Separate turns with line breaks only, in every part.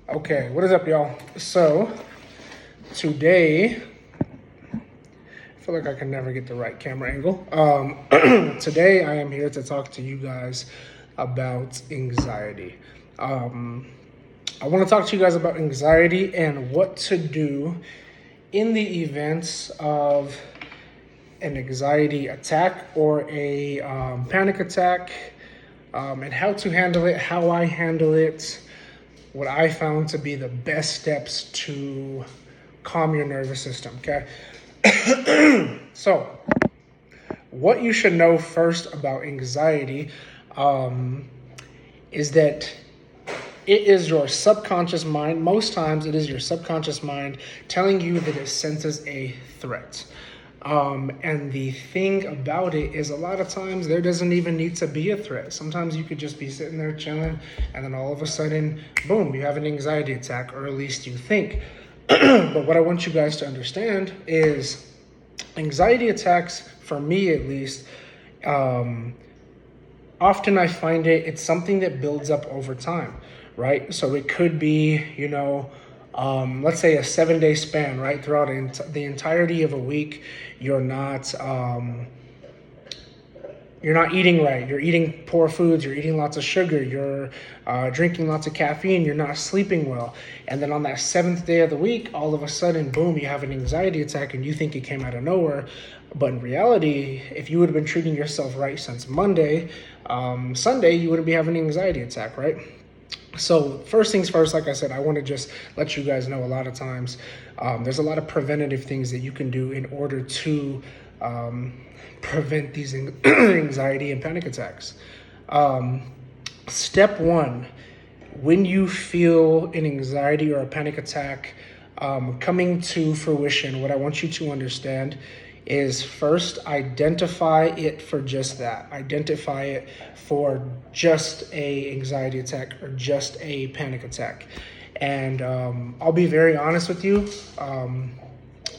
Okay, what is up, y'all? So, today, I feel like I can never get the right camera angle. Today, I am here to talk to you guys about anxiety. I want to talk to you guys about anxiety and what to do in the events of an anxiety attack or a panic attack, and how to handle it, how I handle it, what I found to be the best steps to calm your nervous system, okay? So, what you should know first about anxiety is that it is your subconscious mind. Most times, it is your subconscious mind telling you that it senses a threat. And the thing about it is, a lot of times there doesn't even need to be a threat. Sometimes you could just be sitting there chilling, and then all of a sudden, boom, you have an anxiety attack, or at least you think. But what I want you guys to understand is anxiety attacks, for me at least, often I find it's something that builds up over time, right? So it could be, let's say a 7-day span, right? Throughout the entirety of a week, you're not eating right. You're eating poor foods. You're eating lots of sugar. You're drinking lots of caffeine. You're not sleeping well. And then on that 7th day of the week, all of a sudden, boom, you have an anxiety attack and you think it came out of nowhere. But in reality, if you would have been treating yourself right since Monday, Sunday, you wouldn't be having an anxiety attack, right? So first things first, like I said, I want to just let you guys know a lot of times there's a lot of preventative things that you can do in order to prevent these anxiety and panic attacks. Step one, when you feel an anxiety or a panic attack coming to fruition, what I want you to understand is first identify it for just that. Identify it for just a anxiety attack or just a panic attack. And I'll be very honest with you.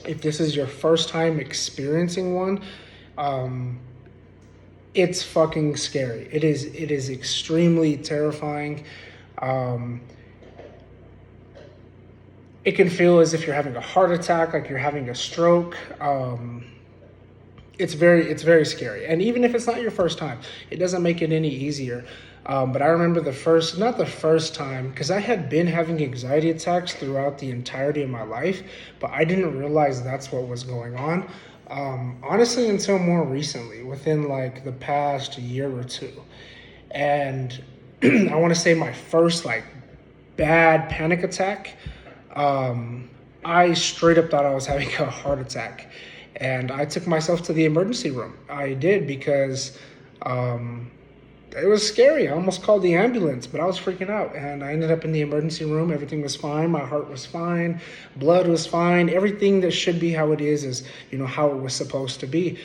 If this is your first time experiencing one, it's fucking scary. It is extremely terrifying. It can feel as if you're having a heart attack, like you're having a stroke. It's very scary. And even if it's not your first time, it doesn't make it any easier. But I remember not the first time, because I had been having anxiety attacks throughout the entirety of my life, but I didn't realize that's what was going on. Honestly, until more recently, within like the past year or two. And I want to say my first like bad panic attack, I straight up thought I was having a heart attack. And I took myself to the emergency room. I did because it was scary. I almost called the ambulance, but I was freaking out. And I ended up in the emergency room. Everything was fine. My heart was fine. Blood was fine. Everything that should be how it is how it was supposed to be.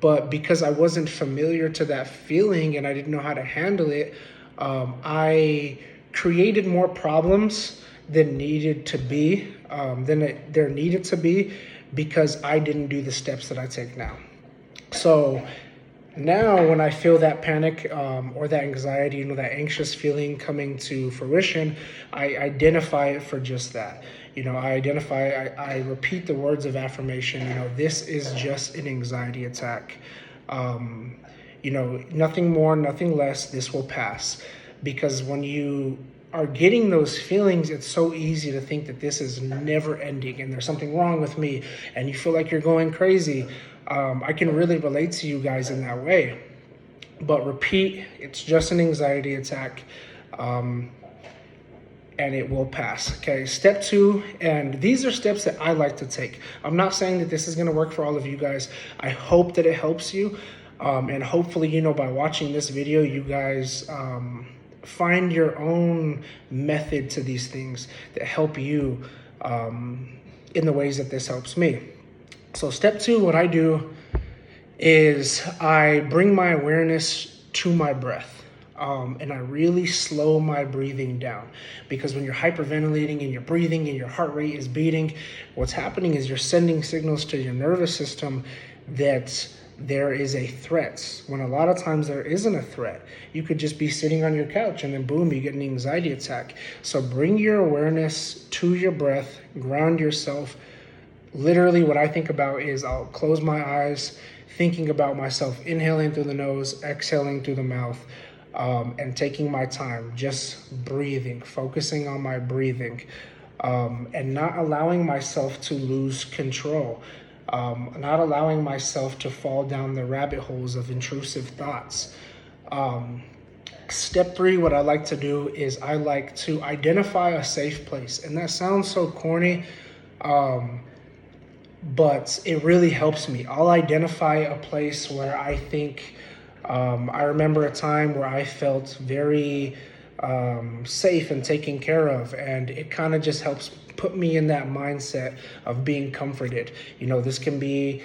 But because I wasn't familiar to that feeling and I didn't know how to handle it, I created more problems than needed to be, there needed to be, because I didn't do the steps that I take now. So now when I feel that panic or that anxiety, that anxious feeling coming to fruition, I identify it for just that. I repeat the words of affirmation, this is just an anxiety attack. Nothing more, nothing less, this will pass. Because when you are getting those feelings, it's so easy to think that this is never ending and there's something wrong with me and you feel like you're going crazy. I can really relate to you guys in that way. But repeat, it's just an anxiety attack, and it will pass. Okay, step two, and these are steps that I like to take. I'm not saying that this is going to work for all of you guys. I hope that it helps you. And hopefully, by watching this video, you guys find your own method to these things that help you in the ways that this helps me. So step two, what I do is I bring my awareness to my breath. And I really slow my breathing down, because when you're hyperventilating and you're breathing and your heart rate is beating, what's happening is you're sending signals to your nervous system that there is a threat, when a lot of times there isn't a threat. You could just be sitting on your couch and then boom, you get an anxiety attack. So bring your awareness to your breath, ground yourself. Literally what I think about is I'll close my eyes, thinking about myself inhaling through the nose, exhaling through the mouth, and taking my time, just breathing, focusing on my breathing, and not allowing myself to lose control. Not allowing myself to fall down the rabbit holes of intrusive thoughts. Step 3, what I like to do is I like to identify a safe place. And that sounds so corny, but it really helps me. I'll identify a place where I think, I remember a time where I felt very safe and taken care of, and it kind of just helps put me in that mindset of being comforted. This can be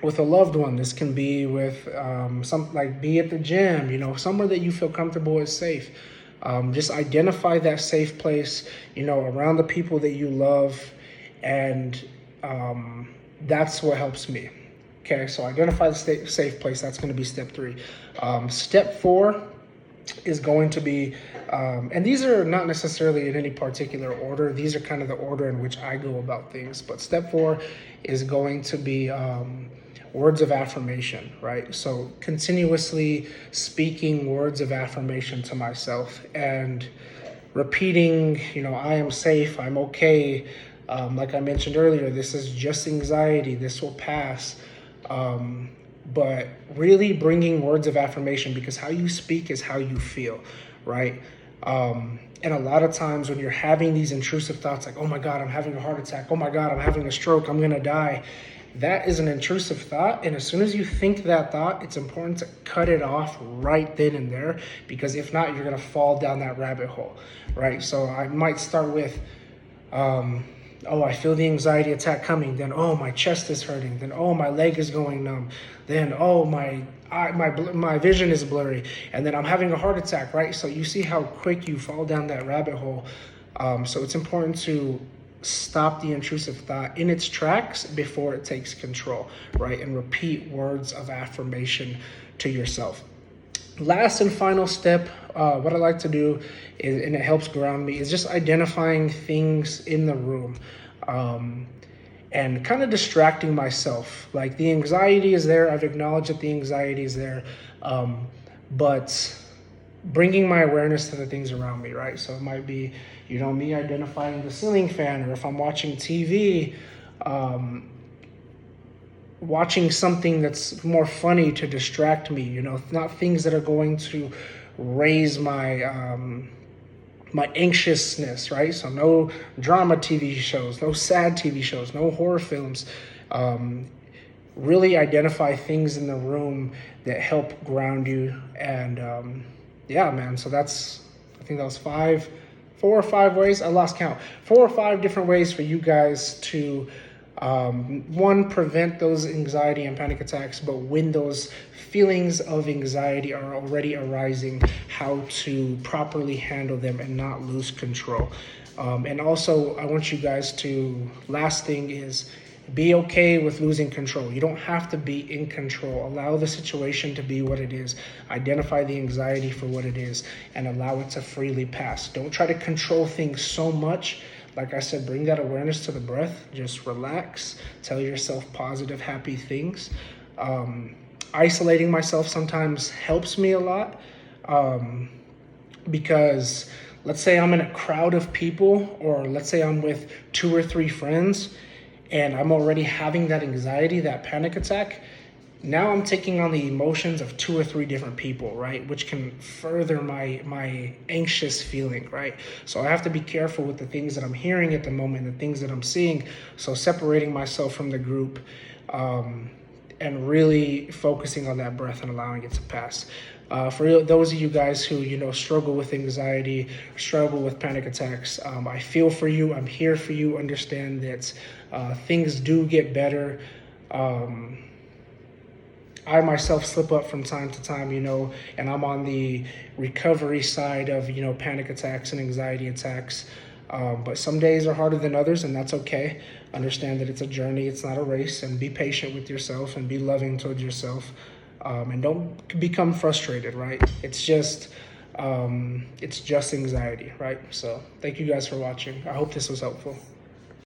with a loved one. This can be with something like be at the gym, somewhere that you feel comfortable is safe. Just identify that safe place, around the people that you love, and that's what helps me. Okay, so identify the safe place. That's going to be step 3. Step 4 is going to be, and these are not necessarily in any particular order. These are kind of the order in which I go about things. But step 4 is going to be words of affirmation, right? So continuously speaking words of affirmation to myself and repeating, I am safe, I'm okay. Like I mentioned earlier, this is just anxiety, this will pass. But really bringing words of affirmation, because how you speak is how you feel, right? And a lot of times when you're having these intrusive thoughts like, oh my God, I'm having a heart attack. Oh my God, I'm having a stroke. I'm going to die. That is an intrusive thought. And as soon as you think that thought, it's important to cut it off right then and there, because if not, you're going to fall down that rabbit hole, right? So I might start with, oh, I feel the anxiety attack coming. Then, oh, my chest is hurting. Then, oh, my leg is going numb. Then, oh, my vision is blurry. And then I'm having a heart attack, right? So you see how quick you fall down that rabbit hole. So it's important to stop the intrusive thought in its tracks before it takes control, right? And repeat words of affirmation to yourself. Last and final step, what I like to do is, and it helps ground me, is just identifying things in the room, and kind of distracting myself. Like the anxiety is there. I've acknowledged that the anxiety is there, but bringing my awareness to the things around me, right? So it might be, me identifying the ceiling fan, or if I'm watching TV, watching something that's more funny to distract me, not things that are going to raise my my anxiousness, right? So no drama TV shows, no sad TV shows, no horror films. Really identify things in the room that help ground you. And yeah, man, so I think that was 4 or 5 ways, I lost count, 4 or 5 different ways for you guys to one, prevent those anxiety and panic attacks, but when those feelings of anxiety are already arising, how to properly handle them and not lose control. And also, I want you guys to, last thing is, be okay with losing control. You don't have to be in control. Allow the situation to be what it is. Identify the anxiety for what it is and allow it to freely pass. Don't try to control things so much. Like I said, bring that awareness to the breath. Just relax. Tell yourself positive, happy things. Isolating myself sometimes helps me a lot, because let's say I'm in a crowd of people, or let's say I'm with 2 or 3 friends, and I'm already having that anxiety, that panic attack. Now I'm taking on the emotions of 2 or 3 different people, right? Which can further my anxious feeling, right? So I have to be careful with the things that I'm hearing at the moment, the things that I'm seeing. So separating myself from the group, and really focusing on that breath and allowing it to pass. For those of you guys who, struggle with anxiety, struggle with panic attacks, I feel for you. I'm here for you. Understand that things do get better. I myself slip up from time to time, and I'm on the recovery side of, panic attacks and anxiety attacks. But some days are harder than others, and that's okay. Understand that it's a journey, it's not a race, and be patient with yourself and be loving towards yourself. And don't become frustrated, right? It's just anxiety, right? So thank you guys for watching. I hope this was helpful.